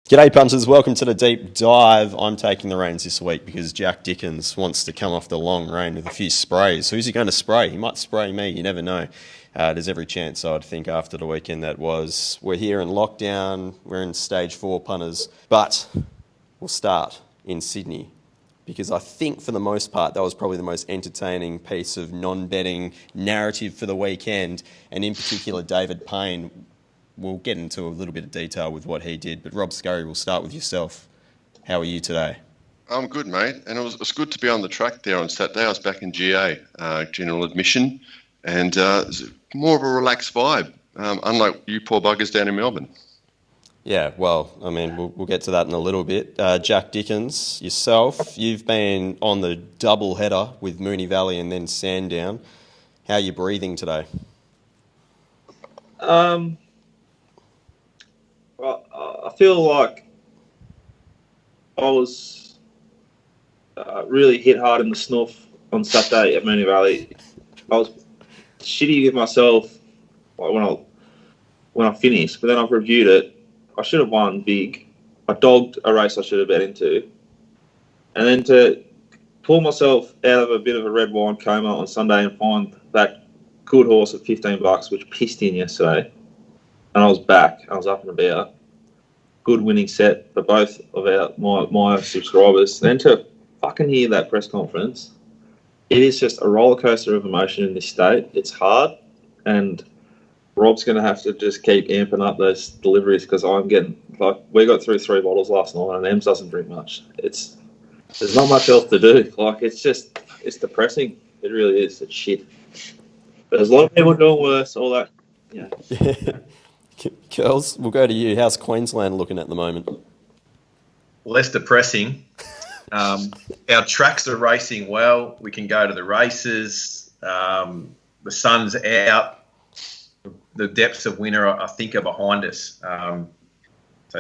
G'day punters, welcome to the deep dive. I'm taking the reins this week because Jack Dickens wants to come off the long reign with a few sprays. Who's he going to spray? He might spray me, you never know. There's every chance, I'd think, after the weekend that was. We're here in lockdown, we're in stage 4 punters, but we'll start in Sydney because I think for the most part that was probably the most entertaining piece of non-betting narrative for the weekend, and in particular David Payne. We'll get into a little bit of detail with what he did, but Rob Scurry, we'll start with yourself. How are you today? I'm good, mate. And it was good to be on the track there on Saturday. I was back in GA, general admission, and it was more of a relaxed vibe, unlike you poor buggers down in Melbourne. Yeah, well, I mean, we'll get to that in a little bit. Jack Dickens, yourself, you've been on the double header with Moonee Valley and then Sandown. How are you breathing today? I feel like I was really hit hard in the snuff on Saturday at Moonee Valley. I was shitty with myself when I finished, but then I've reviewed it. I should have won big. I dogged a race I should have bet into. And then to pull myself out of a bit of a red wine coma on Sunday and find that good horse at $15, which pissed in yesterday. And I was back. I was up and about. Good winning set for both of my subscribers. Then to fucking hear that press conference, it is just a roller coaster of emotion in this state. It's hard, and Rob's going to have to just keep amping up those deliveries because I'm getting we got through 3 bottles last night, and Ems doesn't drink much. There's not much else to do. It's depressing. It really is. It's shit. But there's a lot of people doing worse. All that, yeah. Girls, we'll go to you. How's Queensland looking at the moment? Less depressing. Our tracks are racing well. We can go to the races. The sun's out. The depths of winter, I think, are behind us. So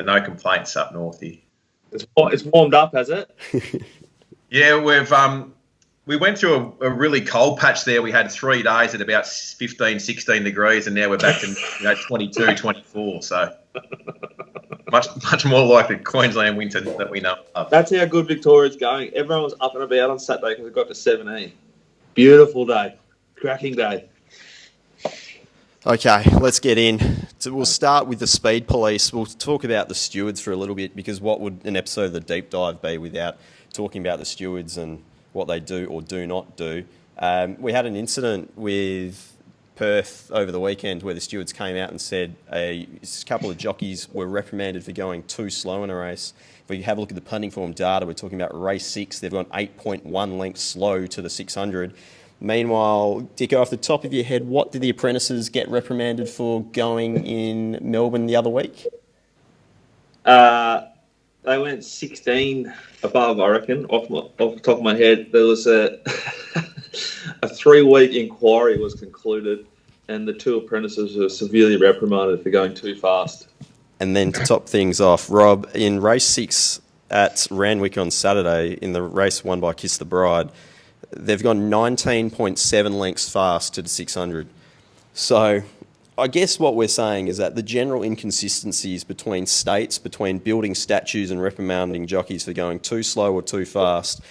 no complaints up north here. It's warmed up, has it? Yeah, we went through a really cold patch there. We had 3 days at about 15, 16 degrees, and now we're back to 22, 24. So much more like the Queensland winter that we know of. That's how good Victoria's going. Everyone was up and about on Saturday because it got to 17. Beautiful day. Cracking day. Okay, let's get in. So we'll start with the speed police. We'll talk about the stewards for a little bit because what would an episode of the deep dive be without talking about the stewards and what they do or do not do. We had an incident with Perth over the weekend where the stewards came out and said a couple of jockeys were reprimanded for going too slow in a race. If we have a look at the punting form data, we're talking about race 6. They've gone 8.1 lengths slow to the 600. Meanwhile, Dicko, off the top of your head, what did the apprentices get reprimanded for going in Melbourne the other week? They went 16 above, I reckon, off the top of my head. There was a 3-week inquiry was concluded, and the 2 apprentices were severely reprimanded for going too fast. And then to top things off, Rob, in race 6 at Randwick on Saturday, in the race won by Kiss the Bride, they've gone 19.7 lengths fast to the 600. So I guess what we're saying is that the general inconsistencies between states, between building statues and reprimanding jockeys for going too slow or too fast,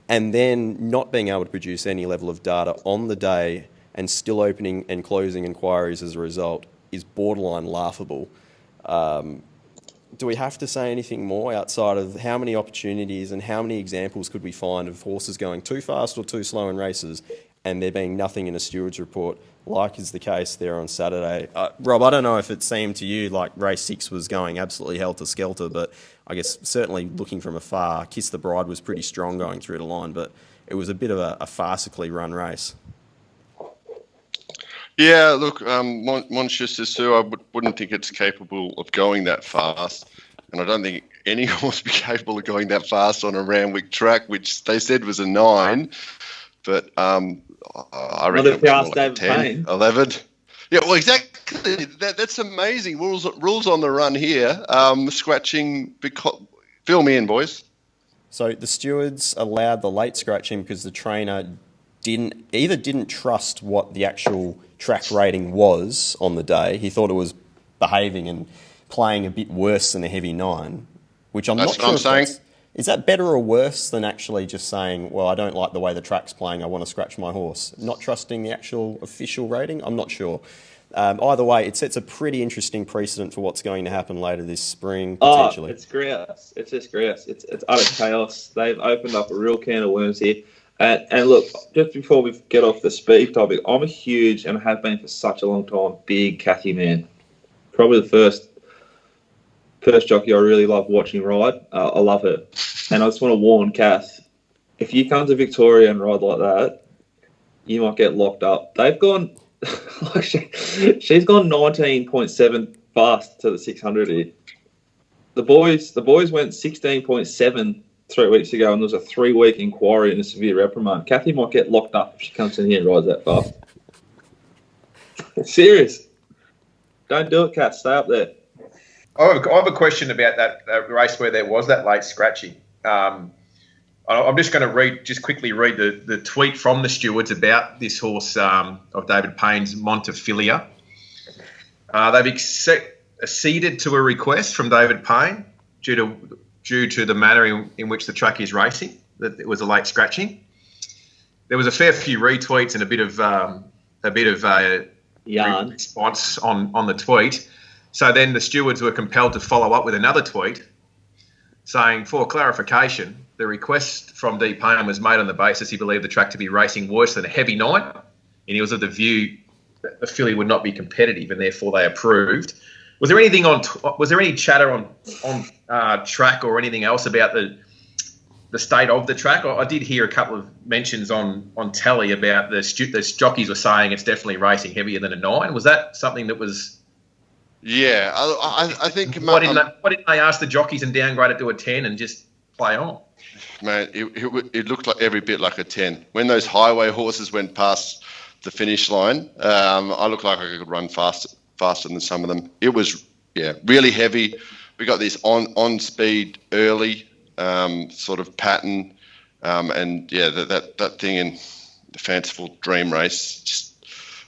and then not being able to produce any level of data on the day and still opening and closing inquiries as a result, is borderline laughable. Do we have to say anything more outside of how many opportunities and how many examples could we find of horses going too fast or too slow in races and there being nothing in a steward's report, like is the case there on Saturday? Rob, I don't know if it seemed to you like race 6 was going absolutely helter-skelter, but I guess certainly looking from afar, Kiss the Bride was pretty strong going through the line, but it was a bit of a farcically run race. Yeah, look, Manchester Sue, I wouldn't think it's capable of going that fast, and I don't think any horse would be capable of going that fast on a Randwick track, which they said was a 9, but I reckon it was more like a 10, 11. Yeah, well, exactly. That's amazing. Rules on the run here. Scratching, fill me in, boys. So the stewards allowed the late scratching because the trainer didn't trust what the actual track rating was on the day. He thought it was behaving and playing a bit worse than a heavy 9. which I'm That's not what sure I'm if saying. is that better or worse than actually just saying, well, I don't like the way the track's playing, I want to scratch my horse. Not trusting the actual official rating? I'm not sure. Either way, it sets a pretty interesting precedent for what's going to happen later this spring, potentially. Oh, it's grouse. It's just grouse. It's utter chaos. They've opened up a real can of worms here. And look, just before we get off the speed topic, I'm a huge, and have been for such a long time, big Kathy man. Probably the first jockey I really love watching ride. I love her. And I just want to warn Kath, if you come to Victoria and ride like that, you might get locked up. They've gone, she's gone 19.7 fast to the 600 here. The boys went 16.7 3 weeks ago, and there was a 3-week inquiry and a severe reprimand. Kathy might get locked up if she comes in here and rides that fast. Serious. Don't do it, Kat. Stay up there. I have a question about that race where there was that late scratching. I'm just going to quickly read the tweet from the stewards about this horse of David Payne's Montefilia. They've acceded to a request from David Payne due to the manner in which the track is racing, that it was a late scratching. There was a fair few retweets and a bit of Yarn response on the tweet. So then the stewards were compelled to follow up with another tweet saying, for clarification, the request from D. Payne was made on the basis he believed the track to be racing worse than a heavy 9, and he was of the view that the filly would not be competitive, and therefore they approved. Was there anything was there any chatter on track or anything else about the state of the track? I did hear a couple of mentions on telly about the jockeys were saying it's definitely racing heavier than a 9. Was that something that was? Yeah, I think. Why didn't they ask the jockeys and downgrade it to a 10 and just play on? Man, it looked like every bit like a 10. When those highway horses went past the finish line, I looked like I could run faster than some of them. It was, really heavy. We got this on speed early sort of pattern, and that thing in the Fanciful Dream race, just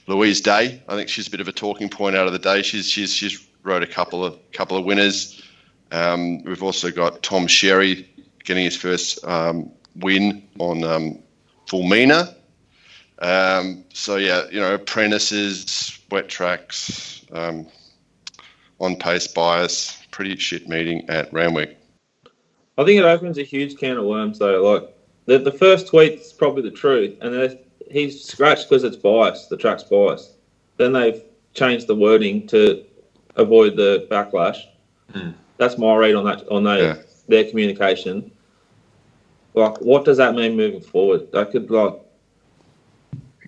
Louise Day. I think she's a bit of a talking point out of the day. She's rode a couple of winners. We've also got Tom Sherry getting his first win on Fulmina. Apprentices, wet tracks, on pace bias, pretty shit meeting at Randwick. I think it opens a huge can of worms, though. Like the first tweet's probably the truth, and then he's scratched because it's biased. The track's biased. Then they've changed the wording to avoid the backlash. That's my read on that. Their communication. Like, what does that mean moving forward? They could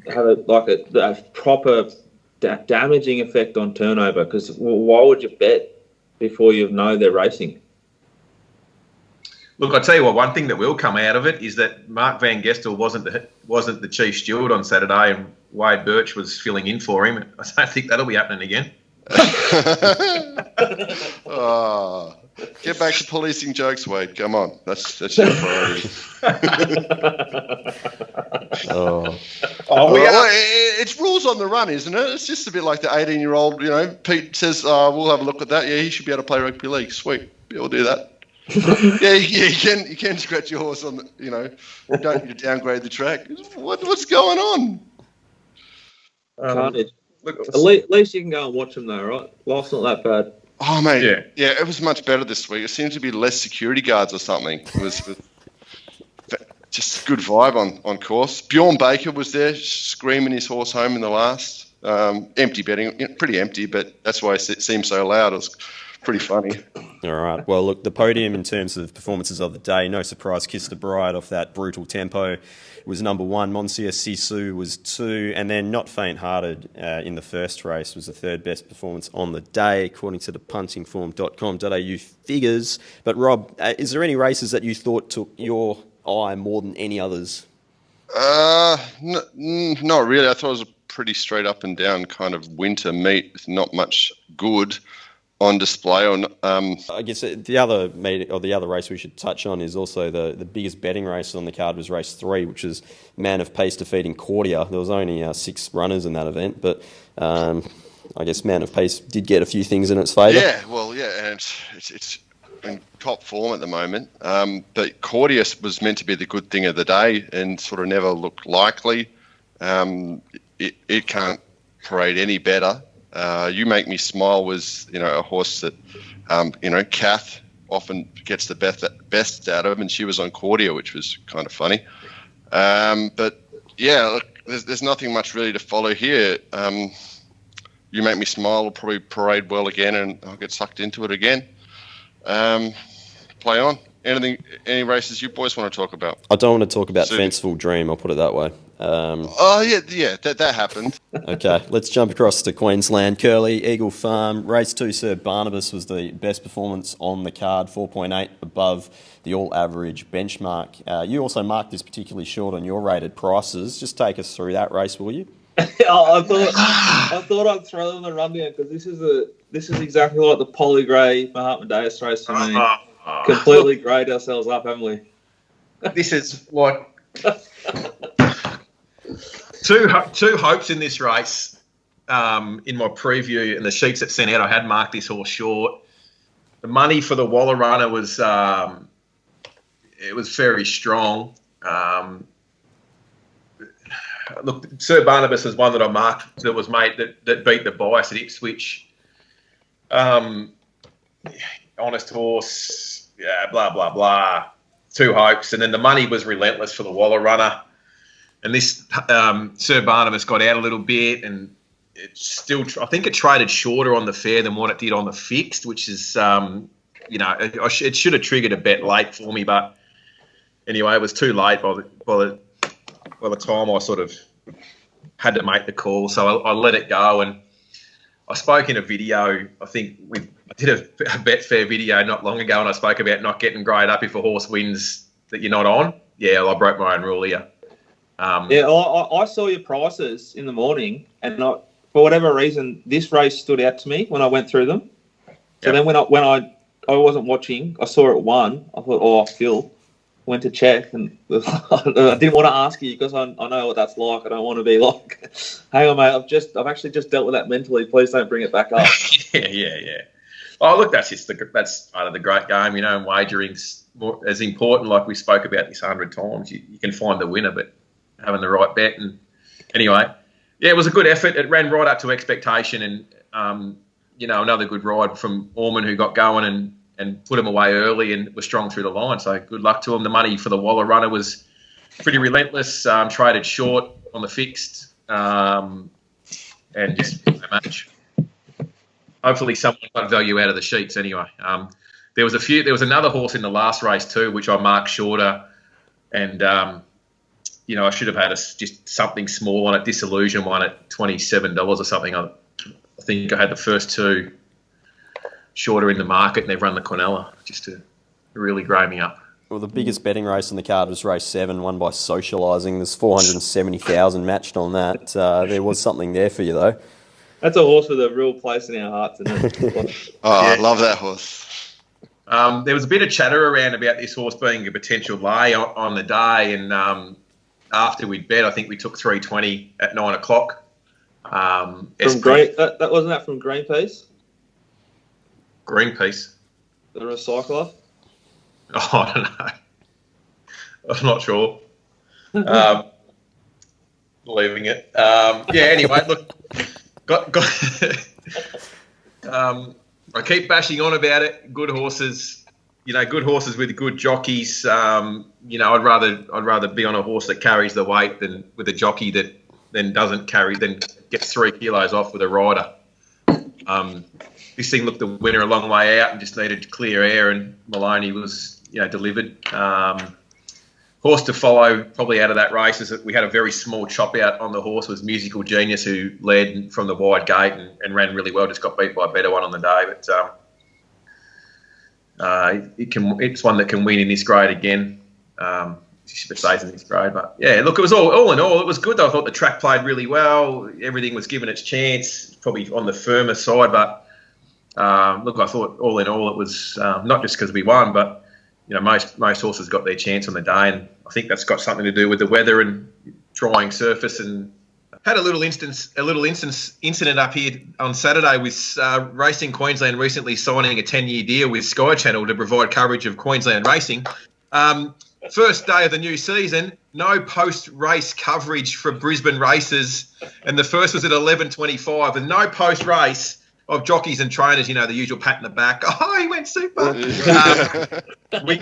have a proper damaging effect on turnover. Because why would you bet before you know they're racing? Look, I tell you what. One thing that will come out of it is that Mark Van Gestel wasn't the chief steward on Saturday, and Wade Birch was filling in for him. I don't think that'll be happening again. Get back to policing jokes, Wade. Come on, that's your priority. It's rules on the run, isn't it? It's just a bit like the 18-year-old. Pete says, "We'll have a look at that." Yeah, he should be able to play rugby league. Sweet, we'll do that. You can scratch your horse on the, don't need to downgrade the track. What's going on? Carnage. At least you can go and watch them though, right? Life's not that bad. Oh, mate. Yeah, it was much better this week. It seemed to be less security guards or something. It was just a good vibe on course. Bjorn Baker was there screaming his horse home in the last. Empty betting, pretty empty, but that's why it seemed so loud. It was pretty funny. All right. Well, look, the podium in terms of performances of the day, no surprise, Kiss the Bride off that brutal tempo was number 1. Monsieur Sisu was 2. And then Not Faint-Hearted in the first race was the third best performance on the day, according to the puntingform.com.au figures. But, Rob, is there any races that you thought took your eye more than any others? Not really. I thought it was a pretty straight up and down kind of winter meet with not much good on display. I guess the other race we should touch on is also the biggest betting race on the card was race 3, which is Man of Pace defeating Cordia. There was only 6 runners in that event, but I guess Man of Pace did get a few things in its favour. Yeah, well, yeah, and it's in top form at the moment. But Cordius was meant to be the good thing of the day and sort of never looked likely. It can't parade any better. You Make Me Smile was, a horse that, Kath often gets the best out of, and she was on Cordia, which was kind of funny. But yeah, look, there's nothing much really to follow here. You Make Me Smile will probably parade well again, and I'll get sucked into it again. Play on. Any races you boys want to talk about? I don't want to talk about Fanciful Dream, I'll put it that way. That happened. Okay, let's jump across to Queensland. Curly, Eagle Farm, race 2, Sir Barnabas was the best performance on the card, 4.8 above the all-average benchmark. You also marked this particularly short on your rated prices. Just take us through that race, will you? I thought I'd throw them a rundown because this is exactly like the Polly Gray Mahatma Deus race for me. Completely greyed ourselves up, haven't we? This is like two hopes in this race. In my preview and the sheets that sent out, I had marked this horse short. The money for the Waller runner was it was very strong. Look, Sir Barnabas was one that I marked that was made that beat the bias at Ipswich. Honest horse, yeah, blah blah blah. 2 hopes, and then the money was relentless for the Waller runner. And this Sir Barnabas got out a little bit, and it still, I think it traded shorter on the fair than what it did on the fixed, which is, it should have triggered a bet late for me, but anyway, it was too late by the time I sort of had to make the call. So I let it go, and I spoke in a video. I think I did a Betfair video not long ago, and I spoke about not getting greyed up if a horse wins that you're not on. Yeah, well, I broke my own rule here. I saw your prices in the morning, and for whatever reason, this race stood out to me when I went through them. So then when I wasn't watching, I saw it won. I thought, Phil. Went to check, and I didn't want to ask you because I know what that's like. I don't want to be like, hang on, mate. I've actually just dealt with that mentally. Please don't bring it back up. Yeah. Oh, look, that's part of the great game, and wagering's as important. Like we spoke about this 100 times, you can find the winner, but having the right bet. And anyway, yeah, it was a good effort. It ran right up to expectation, and another good ride from Orman who got going and put him away early and was strong through the line. So good luck to him. The money for the Waller runner was pretty relentless. Traded short on the fixed, and just a match. Hopefully someone got value out of the sheets anyway. There was another horse in the last race too, which I marked shorter, and I should have had just something small on it. Disillusion one at $27 or something. I think I had the first 2 shorter in the market, and they've run the Quinella just to really grey me up. Well, the biggest betting race on the card was race 7, won by Socialising. There's 470,000 matched on that. There was something there for you, though. That's a horse with a real place in our hearts, isn't it? I love that horse. There was a bit of chatter around about this horse being a potential lay on the day, and after we'd bet, I think we took 320 at 9 o'clock. From that wasn't that from Greenpeace? Greenpeace. The recycler? Oh, I don't know. I'm not sure. Leaving it. Anyway, look, got I keep bashing on about it. Good horses, good horses with good jockeys. I'd rather be on a horse that carries the weight than with a jockey that then doesn't carry, then gets 3 kilos off with a rider. This thing looked the winner a long way out and just needed clear air, and Maloney was, delivered. Horse to follow probably out of that race is that we had a very small chop out on the horse. Was Musical Genius, who led from the wide gate and ran really well. Just got beat by a better one on the day, but it's one that can win in this grade again. If it stays in this grade, but yeah, look, it was all in all, it was good though. I thought the track played really well. Everything was given its chance, probably on the firmer side, but look, I thought all in all it was not just because we won, but most horses got their chance on the day, and I think that's got something to do with the weather and drying surface and Had a little incident up here on Saturday with Racing Queensland recently signing a 10-year deal with Sky Channel to provide coverage of Queensland racing. First day of the new season, no post-race coverage for Brisbane races, and the first was at 11:25, and no post-race of jockeys and trainers. You know, the usual pat in the back. Oh, he went super. We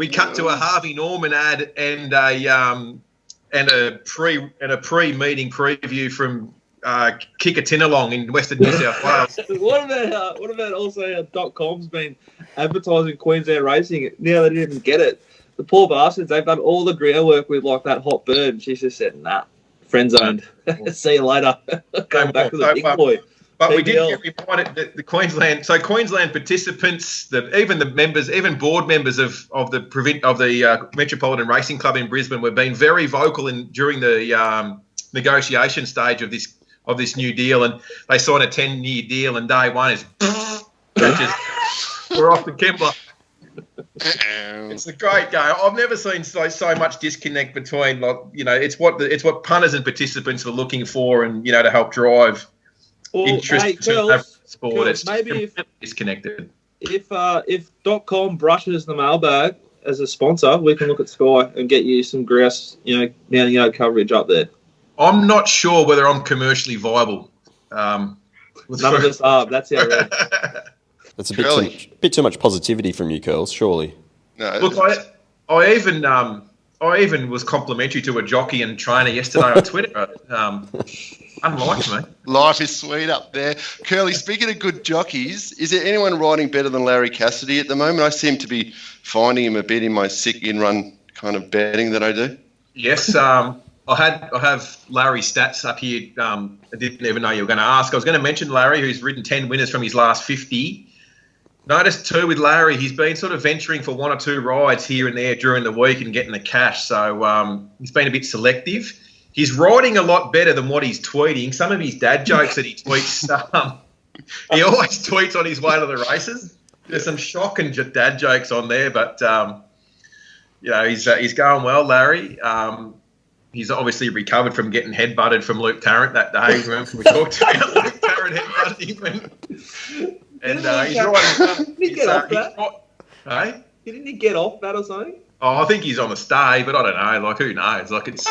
cut to a Harvey Norman ad and a pre-meeting preview from Kickatinalong in Western New South Wales. What about also .com's been advertising Queensland racing? Now they didn't get it. The poor bastards, they've done all the groundwork with like that hot bird, and she's just said, nah, friend zoned. See you later. Going back to the big boy. But we did get reminded that the Queensland participants, even board members of the Metropolitan Racing Club in Brisbane were being very vocal during the negotiation stage of this new deal, and they signed a 10-year deal, and day one is we're off the Kembla. It's a great game. I've never seen so much disconnect between, like, you know, it's what punters and participants were looking for, and to help drive interest in sport. It's maybe disconnected. If .com brushes the mailbag as a sponsor, we can look at Sky and get you some grouse, Mounting coverage up there. I'm not sure whether I'm commercially viable. None of us are. That's our red. That's a bit too much positivity from you, Curls, surely. No, look, I even was complimentary to a jockey and trainer yesterday on Twitter. Unlike me. Life is sweet up there. Curly, speaking of good jockeys, is there anyone riding better than Larry Cassidy at the moment? I seem to be finding him a bit in my sick in-run kind of betting that I do. Yes, I have Larry's stats up here. I didn't even know you were going to ask. I was going to mention Larry, who's ridden 10 winners from his last 50. Notice too with Larry, he's been sort of venturing for one or two rides here and there during the week and getting the cash. So he's been a bit selective. He's riding a lot better than what he's tweeting. Some of his dad jokes that he tweets, he always tweets on his way to the races. There's some shocking dad jokes on there, but he's going well, Larry. He's obviously recovered from getting headbutted from Luke Tarrant that day. Remember we talked about Luke Tarrant headbutting him. And he's riding. Didn't he get off that? Didn't he get off that or something? Oh, I think he's on the stay, but I don't know. Like, who knows? Like, it's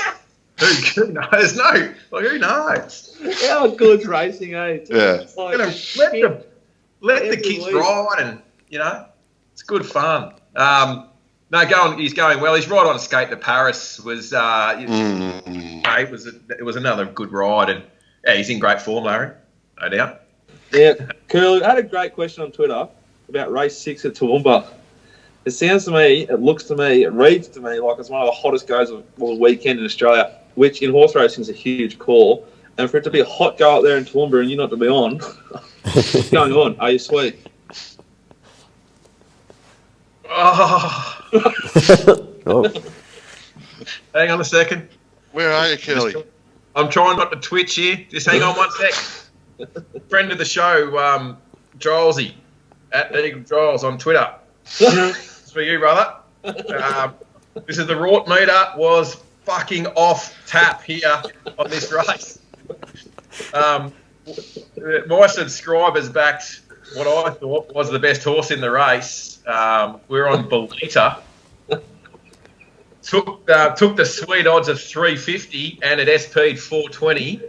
who knows? No, like, who knows? How good's racing, eh? Yeah. Like, let the kids ride, and it's good fun. He's going well. His ride on skate to Paris was it was another good ride, and he's in great form, Larry, no doubt. Yeah, Curly, I had a great question on Twitter about race 6 at Toowoomba. It sounds to me, it looks to me, it reads to me like it's one of the hottest goes of the weekend in Australia, which in horse racing is a huge call. And for it to be a hot go out there in Toowoomba and you not to be on, what's going on? Are you sweet? Oh. Hang on a second. Where are you, Kelly? I'm trying not to twitch here. Just hang on one sec. Friend of the show, Gilesy, at Eagle Giles on Twitter. It's for you, brother. This is the Rort meter was fucking off tap here on this race. My subscribers backed what I thought was the best horse in the race. We're on Belita. Took the sweet odds of 350 and it SP'd 420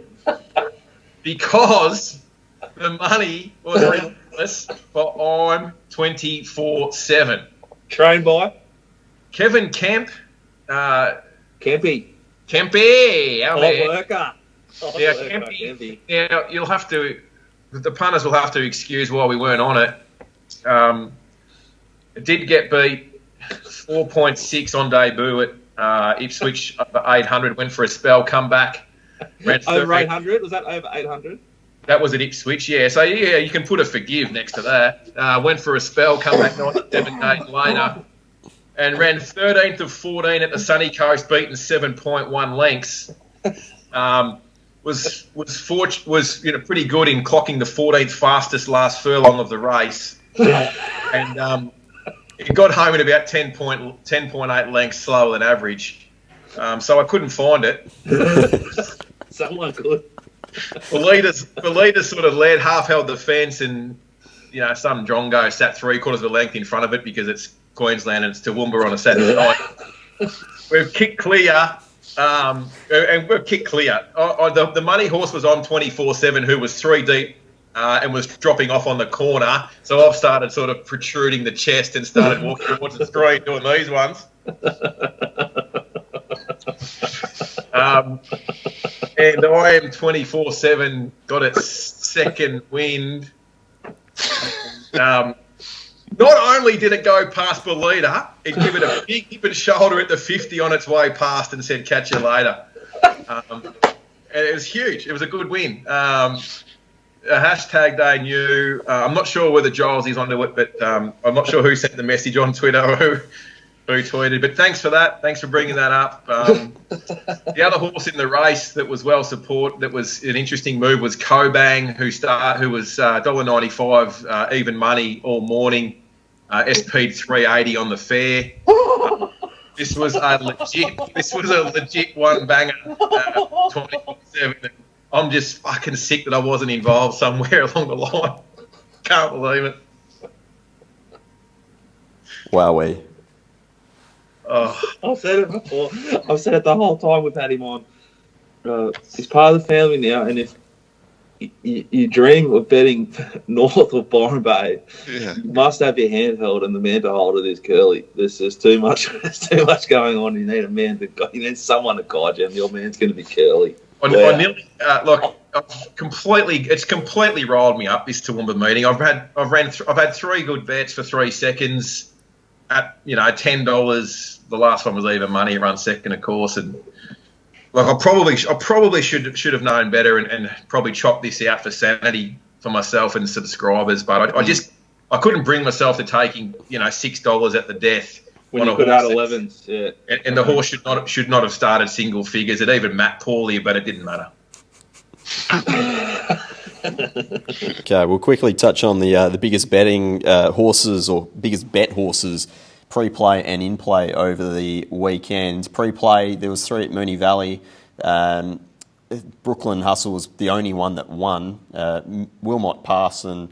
because the money was relentless for I'm 24/7. Trained by Kevin Kemp. Kempy. Our man. Worker. Yeah, Kempy. Now the punters will have to excuse why we weren't on it. It did get beat 4.6 on debut at Ipswich over 800. Went for a spell, come back. Over 800? Was that over 800? That was at Ipswich, yeah. So, yeah, you can put a forgive next to that. Went for a spell, come back 97 days later, and ran 13th of 14 at the Sunny Coast, beaten 7.1 lengths. Was pretty good in clocking the 14th fastest last furlong of the race, and it got home at about 10.8 lengths slower than average. So I couldn't find it. Someone could. Belita sort of led, half held the fence, and some drongo sat 3/4 of a length in front of it because it's Queensland and it's Toowoomba on a Saturday night. We've kicked clear, and we've kicked clear. The money horse was on 24/7, who was 3 deep and was dropping off on the corner. So I've started sort of protruding the chest and started walking towards the screen doing these ones. And I am 24/7 got its second wind. Not only did it go past Belita, it gave it a big hip and shoulder at the 50 on its way past and said, "Catch you later." And it was huge. It was a good win. A hashtag they knew. I'm not sure whether Giles is onto it, but I'm not sure who sent the message on Twitter or who tweeted. But thanks for that. Thanks for bringing that up. The other horse in the race that was well supported, that was an interesting move, was Kobang, who was $1.95 even money all morning. SP'd 380 on the fair. This was a legit one banger. 24/7. I'm just fucking sick that I wasn't involved somewhere along the line. Can't believe it. Wowee. Oh. I've said it before. I've said it the whole time we've had him on. He's part of the family now, and if you dream of betting north of Byron Bay, you must have your hand held, and the man to hold it is Curly. There's too much. There's too much going on. You need you need someone to guide you, and your man's going to be Curly. I nearly it's completely rolled me up, this Toowoomba meeting. I've had 3 good bets for 3 seconds at $10. The last one was even money. It ran second, of course, and I probably should have known better and probably chopped this out for sanity for myself and subscribers. But I couldn't bring myself to taking $6 at the death. When you could add 11s, yeah. And the horse should not have started single figures. It even mapped poorly, but it didn't matter. Okay, we'll quickly touch on the biggest betting horses, or biggest bet horses, pre-play and in-play over the weekend. Pre-play, there was 3 at Moonee Valley. Brooklyn Hustle was the only one that won. Wilmot Pass and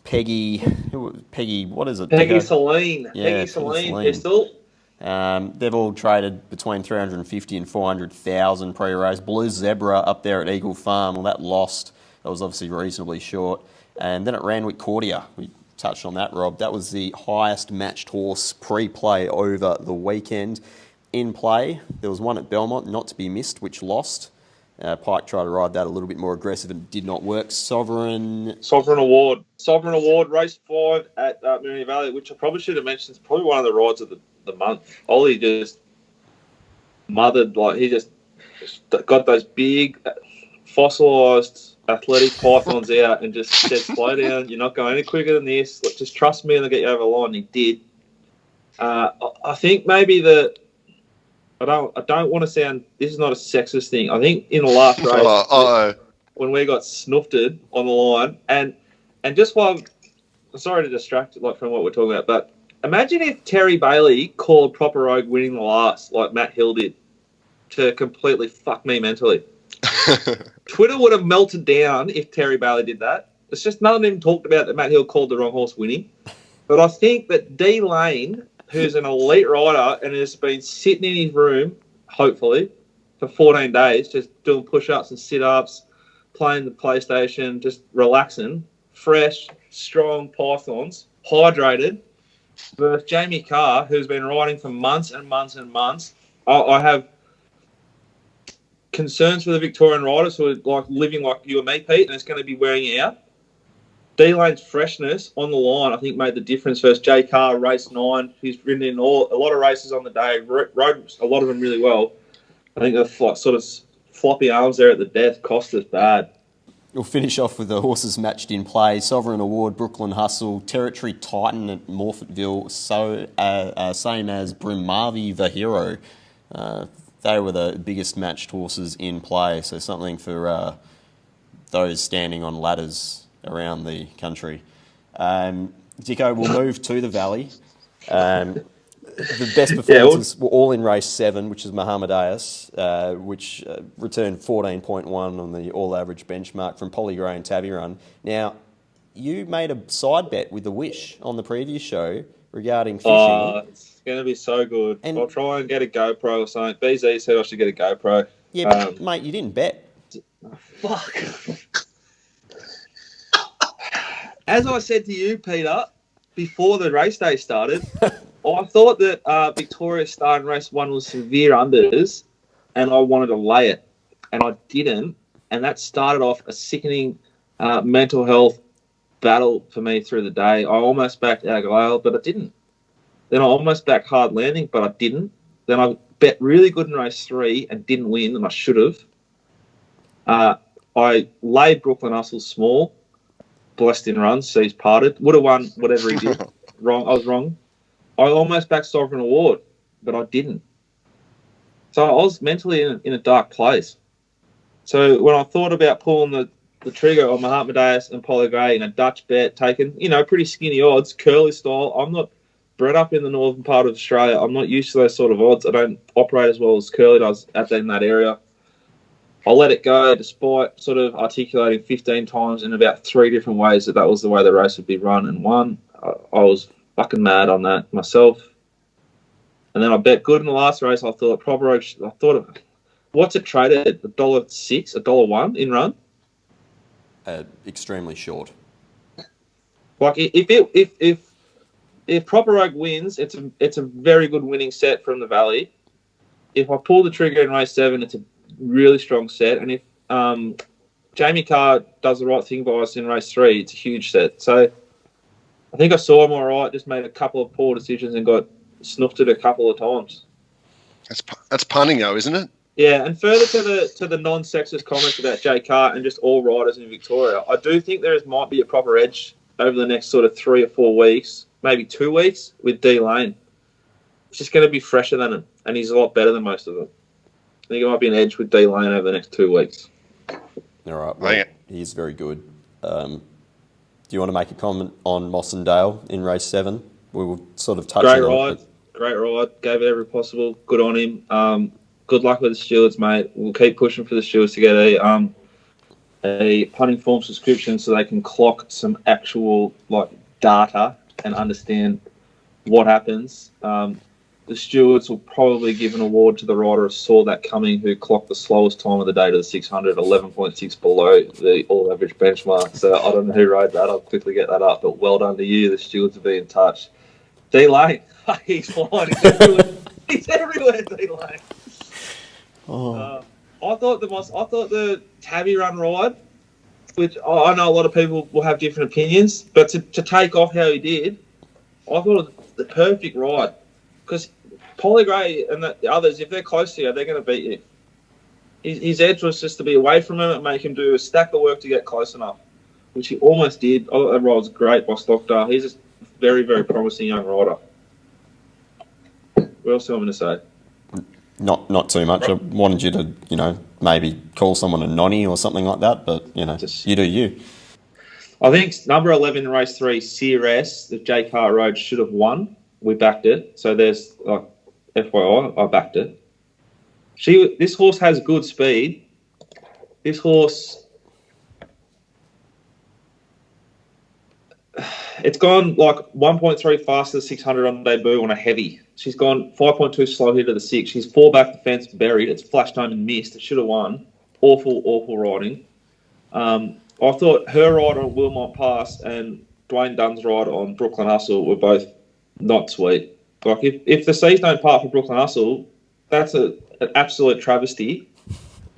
Peggy, what is it? Peggy Celine. Yeah, Peggy Celine pistol. They've all traded between 350 and 400,000 pre-race. Blue Zebra up there at Eagle Farm, well, that lost. That was obviously reasonably short. And then at Randwick Courtier, we touched on that, Rob. That was the highest matched horse pre-play over the weekend. In play, there was one at Belmont, not to be missed, which lost. Pike tried to ride that a little bit more aggressive and did not work. Sovereign Award, race 5 at Moonee Valley, which I probably should have mentioned. It's probably one of the rides of the month. Ollie just mothered, he just got those big, fossilised, athletic pythons out and just said, slow down, you're not going any quicker than this. Just trust me and I'll get you over the line. And he did. I think maybe I don't want to sound, this is not a sexist thing. I think in the last race, when we got snoofted on the line, and just while, I'm sorry to distract from what we're talking about, but imagine if Terry Bailey called Proper Rogue winning the last, like Matt Hill did, to completely fuck me mentally. Twitter would have melted down if Terry Bailey did that. It's just none of them talked about that Matt Hill called the wrong horse winning. But I think that D Lane, who's an elite rider and has been sitting in his room, hopefully, for 14 days, just doing push-ups and sit-ups, playing the PlayStation, just relaxing, fresh, strong pythons, hydrated, versus Jamie Carr, who's been riding for months and months and months. I have concerns for the Victorian riders who are living like you and me, Pete, and it's going to be wearing out. D-Lane's freshness on the line, I think, made the difference. First, J. Carr, race 9. He's ridden in a lot of races on the day, rode a lot of them really well. I think the sort of floppy arms there at the death cost us bad. We'll finish off with the horses matched in play. Sovereign Award, Brooklyn Hustle, Territory Titan at Morphettville, same as Brimavi the Hero. They were the biggest matched horses in play, so something for those standing on ladders around the country. Dicko, we'll move to the Valley. the best performances were all in race 7, which is Mohammedaeus, which returned 14.1 on the all-average benchmark from Polly Gray and Tabby Run. Now, you made a side bet with the Wish on the previous show regarding fishing. Oh, it's going to be so good. And I'll try and get a GoPro or something. BZ said I should get a GoPro. yeah, but, mate, you didn't bet. Fuck. As I said to you, Peter, before the race day started, I thought that Victoria Star in race 1 was severe unders, and I wanted to lay it, and I didn't, and that started off a sickening mental health battle for me through the day. I almost backed Aglail, but I didn't. Then I almost backed Hard Landing, but I didn't. Then I bet really good in race 3 and didn't win, and I should have. I laid Brooklyn Hustle small, blessed in runs, seas parted. Would have won whatever he did. Wrong. I was wrong. I almost backed Sovereign Award, but I didn't. So I was mentally in a dark place. So when I thought about pulling the trigger on Mohammedaeus and Polly Gray in a Dutch bet, taken, pretty skinny odds, curly style. I'm not bred up in the northern part of Australia. I'm not used to those sort of odds. I don't operate as well as Curly does in that area. I let it go despite sort of articulating 15 times in about 3 different ways that was the way the race would be run and won. I was fucking mad on that myself. And then I bet good in the last race. I thought what's it traded? $1.06, $1.01 in run? Extremely short. Like if Proper Rogue wins, it's a very good winning set from the Valley. If I pull the trigger in race 7, it's a really strong set. And if Jamie Carr does the right thing by us in race 3, it's a huge set. So I think I saw him all right, just made a couple of poor decisions and got snuffed it a couple of times. That's punning though, isn't it? Yeah, and further to the non-sexist comments about Jay Carr and just all riders in Victoria, I do think might be a proper edge over the next sort of 3 or 4 weeks, maybe 2 weeks, with D Lane. It's just going to be fresher than him, and he's a lot better than most of them. I think it might be an edge with D Lane over the next 2 weeks. All right, well, he's very good. Do you want to make a comment on Moss and Dale in race 7? We will sort of touch on it. Great ride. Gave it every possible. Good on him. Good luck with the stewards, mate. We'll keep pushing for the stewards to get a punting form subscription so they can clock some actual data and understand what happens. The stewards will probably give an award to the rider who saw that coming, who clocked the slowest time of the day to the 600, 11.6 below the all-average benchmark. So I don't know who rode that. I'll quickly get that up. But well done to you. The stewards will be in touch. D Lane, he's flying. He's everywhere. D Lane. Oh. I thought the Tabby Run ride, which I know a lot of people will have different opinions, but to take off how he did, I thought it was the perfect ride. Because Polly Gray and the others, if they're close to you, they're going to beat you. His edge was just to be away from him and make him do a stack of work to get close enough, which he almost did. I thought that ride was great by Stockdale. He's a very, very promising young rider. What else do you want me to say? Not too much. I wanted you to, maybe call someone a nonny or something like that, but, you do you. I think number 11 in race 3, CRS, the J Car Road, should have won. We backed it. So there's, FYI, I backed it. This horse has good speed. This horse, it's gone 1.3 faster than 600 on debut on a heavy. She's gone 5.2 slow here to the 6. She's 4 back the fence, buried. It's flashed home and missed. It should have won. Awful riding. I thought her ride on Wilmot Pass and Dwayne Dunn's ride on Brooklyn Hustle were both not sweet. If the C's don't part for Brooklyn Hustle, that's an absolute travesty.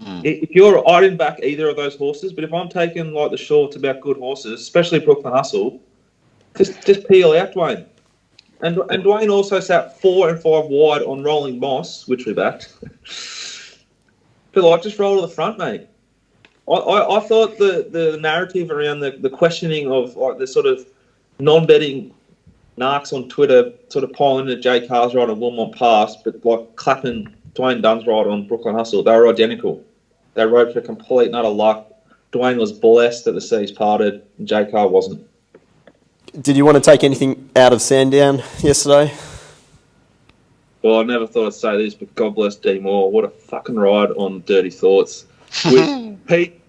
I didn't back either of those horses, but if I'm taking the shorts about good horses, especially Brooklyn Hustle, just peel out Dwayne. And Dwayne also sat 4 and 5 wide on Rolling Moss, which we backed. But just roll to the front, mate. I thought the narrative around the questioning of the sort of non-betting narcs on Twitter sort of piling into Jay Carr's ride on Wilmot Pass, but clapping Dwayne Dunn's ride on Brooklyn Hustle, they were identical. They rode for complete and utter luck. Dwayne was blessed that the seas parted, and Jay Carr wasn't. Did you want to take anything out of Sandown yesterday? Well, I never thought I'd say this, but God bless D Moore. What a fucking ride on Dirty Thoughts. With Pete,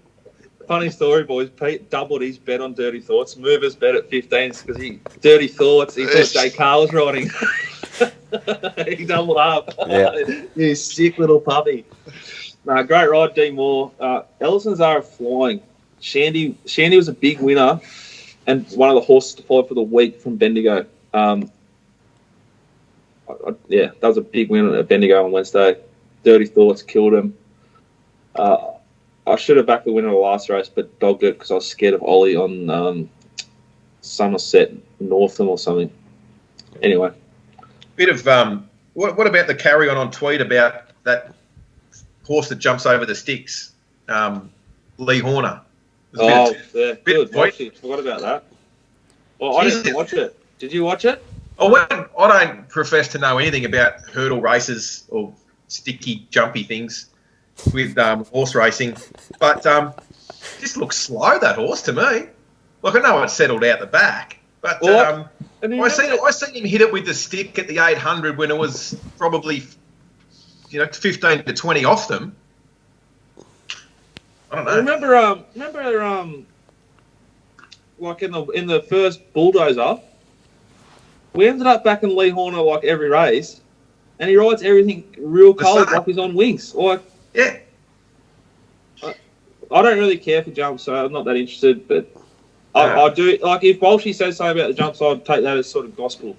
funny story, boys. Pete doubled his bet on Dirty Thoughts. Movers bet at 15 because Dirty Thoughts. He thought Jay Carl was riding. He doubled up. Yeah. You sick little puppy. Nah, great ride, D Moore. Ellison's are flying. Shandy was a big winner and one of the horses to follow for the week from Bendigo. That was a big win at Bendigo on Wednesday. Dirty Thoughts killed him. I should have backed the winner of the last race, but dogged it because I was scared of Ollie on Somerset Northam or something. Anyway. Bit of what about the carry on tweet about that horse that jumps over the sticks, Lee Horner? Good. Forgot about that. Well, I didn't watch it. Did you watch it? I don't profess to know anything about hurdle races or sticky, jumpy things with horse racing, but just looks slow, that horse, to me. Like, I know it settled out the back, but I seen him hit it with the stick at the 800 when it was probably 15 to 20 off them. I don't know. Remember, like in the first bulldozer, we ended up backing Lee Horner like every race, and he rides everything real cold like he's on wings. Like, yeah, I don't really care for jumps, so I'm not that interested. But I do like if Bolshy says something about the jumps, I'd take that as sort of gospel.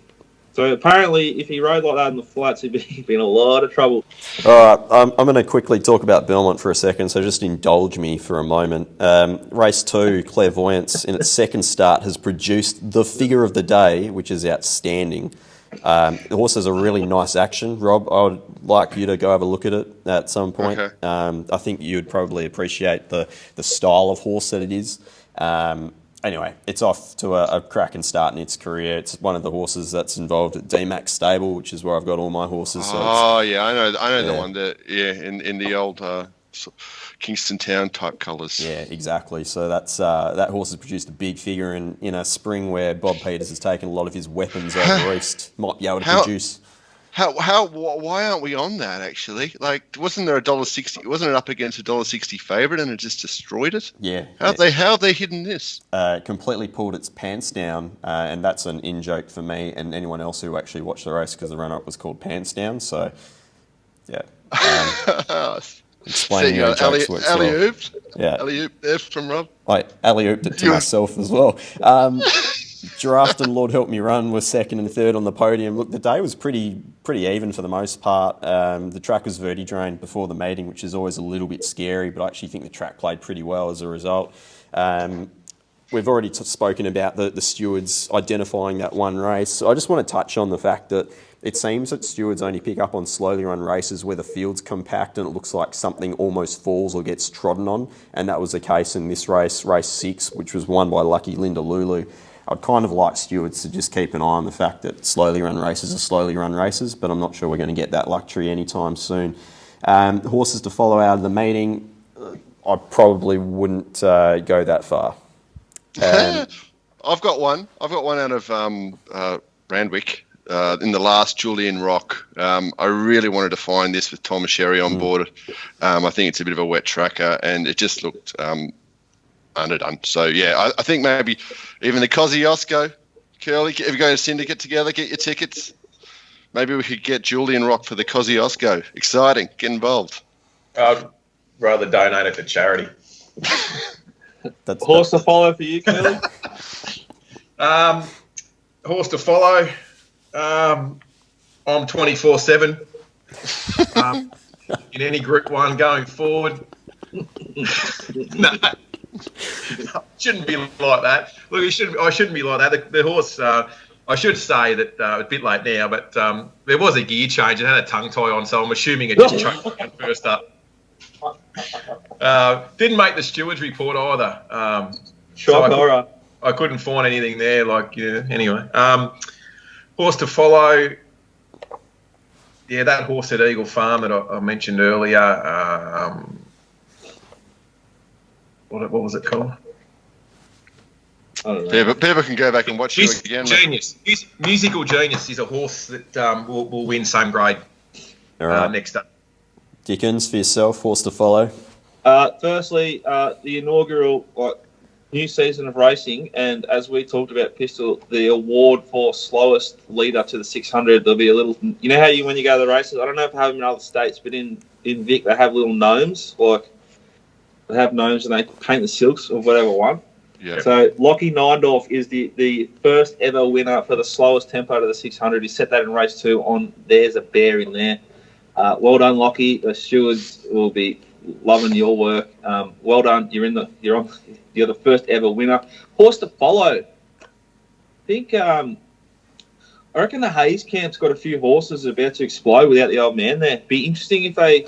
So apparently, if he rode like that in the flats, he'd be in a lot of trouble. All right, I'm going to quickly talk about Belmont for a second, so just indulge me for a moment. Race 2, Clairvoyance, in its second start, has produced the figure of the day, which is outstanding. The horse has a really nice action. Rob, I would like you to go have a look at it at some point. Okay. I think you'd probably appreciate the style of horse that it is. Anyway, it's off to a cracking start in its career. It's one of the horses that's involved at DMAX stable, which is where I've got all my horses. So I know the one that in the old Kingston Town type colours. Yeah, exactly. So that horse has produced a big figure in a spring where Bob Peters has taken a lot of his weapons over east. Might be able to produce. Why aren't we on that, actually? Like, wasn't there $1.60? Wasn't it up against $1.60 favourite and it just destroyed it? Yeah. How have they hidden this? Completely pulled its pants down, and that's an in-joke for me and anyone else who actually watched the race because the run-up was called Pants Down. So, yeah. Explaining your jokes works well. Alley-ooped? Yeah. Alley-oop there from Rob? I alley-ooped it to myself as well. Giraffe and Lord Help Me Run were second and third on the podium. Look, the day was pretty even for the most part. The track was verti-drained before the meeting, which is always a little bit scary, but I actually think the track played pretty well as a result. We've already spoken about the stewards identifying that one race. So I just want to touch on the fact that it seems that stewards only pick up on slowly run races where the field's compact and it looks like something almost falls or gets trodden on, and that was the case in this race, race 6, which was won by lucky Linda Lulu. I'd kind of like stewards to just keep an eye on the fact that slowly run races are slowly run races, but I'm not sure we're going to get that luxury anytime soon. Horses to follow out of the meeting, I probably wouldn't go that far. I've got one out of Randwick in the last Julian Rock. I really wanted to find this with Thomas Sherry on board. I think it's a bit of a wet tracker, and it just looked underdone. So, yeah, I think maybe even the Kosciuszko, Curly, if you're going to Syndicate together, get your tickets. Maybe we could get Julian Rock for the Kosciuszko. Exciting. Get involved. I'd rather donate it to charity. That's horse to follow for you, Curly? Horse to follow. I'm 24/7 in any Group 1 going forward. No. Shouldn't be like that. Look, I shouldn't be like that. The horse, I should say that a bit late now, but there was a gear change. It had a tongue tie on, so I'm assuming it just choked down first up. Didn't make the stewards report either. So I couldn't find anything there. Anyway. Horse to follow. Yeah, that horse at Eagle Farm that I mentioned earlier. What was it called? I don't know. Yeah, but people can go back and watch you again. Genius. Musical Genius is a horse that will win same grade All right. next up. Dickens, for yourself, horse to follow. Firstly, the inaugural new season of racing, and as we talked about, Pistol, the award for slowest leader to the 600. There'll be a little. You know how when you go to the races, I don't know if they have them in other states, but in Vic they have little gnomes, they have gnomes and they paint the silks of whatever one. Yeah. So Lockie Neindorf is the first ever winner for the slowest tempo to the 600. He set that in race 2 on There's a Bear in there. Well done, Lockie. The stewards will be loving your work. Well done. You're the first ever winner. Horse to follow. I reckon the Hayes camp's got a few horses about to explode without the old man there. Be interesting if they.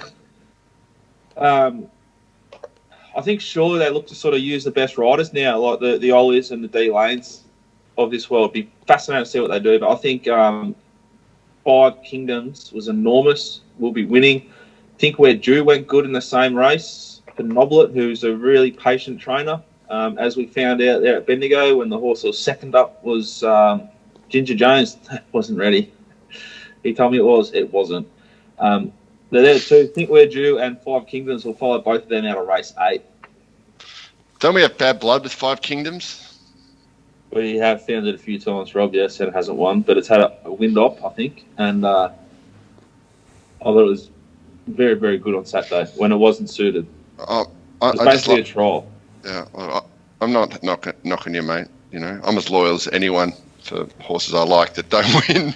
I think surely they look to sort of use the best riders now, like the Ollies and the D Lanes of this world. It'd be fascinating to see what they do. But I think Five Kingdoms was enormous. We'll be winning. I think where Drew went good in the same race for Noblet, who's a really patient trainer. As we found out there at Bendigo, when the horse was second up was Ginger Jones. Wasn't ready. He told me it was. It wasn't. They're there too. Think Where Drew and Five Kingdoms will follow both of them out of race 8. Don't we have bad blood with Five Kingdoms? We have found it a few times, Rob. Yes, and it hasn't won, but it's had a wind up, I think. And I thought it was very, very good on Saturday when it wasn't suited. It was basically a trial. Yeah, well, I'm not knocking you, mate. You know, I'm as loyal as anyone for horses I like that don't win.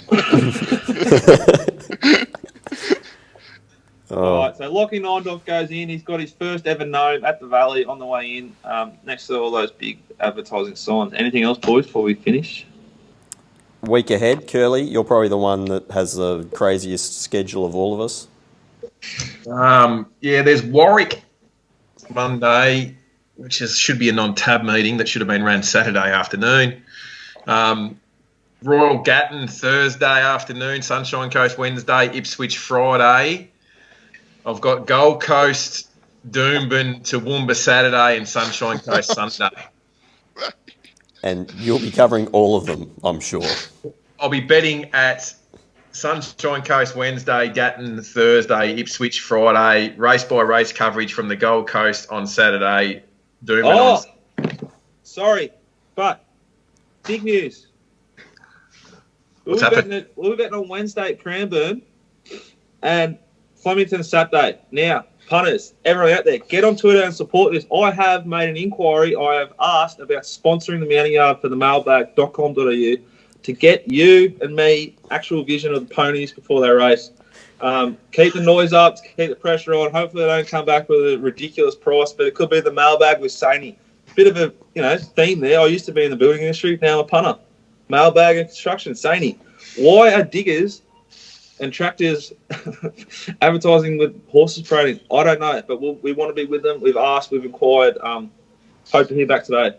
All right, so Lockie Neindorf goes in. He's got his first ever gnome at the Valley on the way in, next to all those big advertising signs. Anything else, boys, before we finish? Week ahead, Curly, you're probably the one that has the craziest schedule of all of us. There's Warwick Monday, which should be a non-tab meeting that should have been ran Saturday afternoon. Royal Gatton Thursday afternoon, Sunshine Coast Wednesday, Ipswich Friday. I've got Gold Coast, Doomben, Toowoomba Saturday, and Sunshine Coast Sunday. And you'll be covering all of them, I'm sure. I'll be betting at Sunshine Coast Wednesday, Gatton Thursday, Ipswich Friday, race by race coverage from the Gold Coast on Saturday. Doomben sorry, but big news. We'll be betting on Wednesday at Cranbourne and Flemington Saturday. Now, punters, everyone out there, get on Twitter and support this. I have made an inquiry. I have asked about sponsoring the Mounting Yard for the mailbag.com.au to get you and me actual vision of the ponies before they race. Keep the noise up, keep the pressure on. Hopefully they don't come back with a ridiculous price, but it could be the mailbag with Saney. Bit of a theme there. I used to be in the building industry, now I'm a punter. Mailbag and construction, Saney. Why are diggers and tractors advertising with horses parading? I don't know, but we want to be with them. We've asked, we've inquired. Hope to hear back today.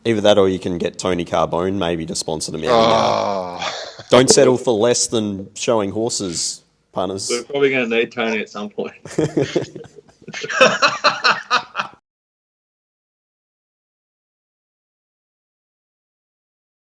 Either that or you can get Tony Carbone maybe to sponsor the Mounting Yard. Don't settle for less than showing horses, punters. We're probably going to need Tony at some point.